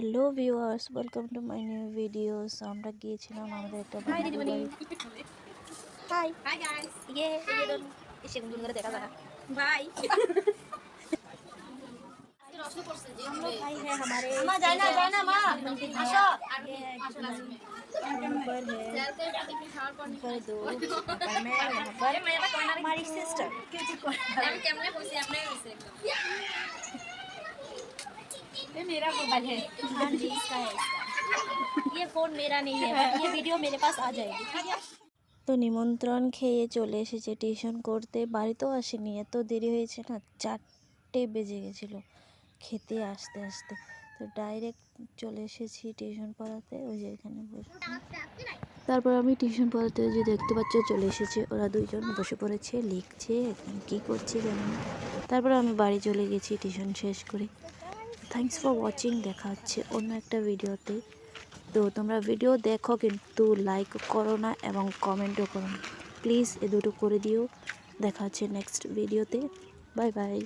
Hello viewers, welcome to my new videos. আমরা গিয়েছিলাম আমাদের একটা বান্ধবীর বাড়ি। হাই हाय गाइस ये दोनों इसे गुनगुन করে দেখা যায়। बाय रसो पड़ছে যে हम দিবে लोग भाई है हमारे মা যায় না মা আসো আর ये है আসো লাস্ট में ऊपर है चलते टिफिन खाওয়ার পর ऊपर दो ऊपर मैं वहाँ पर हमारी सिस्टर। আমি কেমনে কইছি আপনি কইছে একদম ये मेरा मोबाइल है हाँ जी, इसका है इसका। ये फ़ोन मेरा नहीं है, ये वीडियो मेरे पास आ जाएगी, ठीक है। তো নিমন্ত্রণ খেয়ে চলে এসেছে টিউশন করতে। বাড়িতেও আসেনি, এত দেরি হয়েছে না, 4টে বেজে গেছিলো খেতে আসতে আসতে। তো ডাইরেক্ট চলে এসেছি টিউশন পড়াতে, ওই যে এখানে বসে। তারপর আমি টিউশন পড়াতে যে দেখতে পাচ্ছ চলে এসেছে, ওরা দুইজন বসে পড়েছে, লিখছে, এখন কী করছে জানি না। তারপর আমি বাড়ি চলে গেছি টিউশন শেষ করে। থ্যাংকস ফর ওয়াচিং, দেখা হচ্ছে অন্য একটা ভিডিওতে। তো তোমরা ভিডিও দেখো কিন্তু লাইক করো না এবং কমেন্টও করো না, প্লিজ এ দুটো করে দিও। দেখা হচ্ছে নেক্সট ভিডিওতে। Bye bye.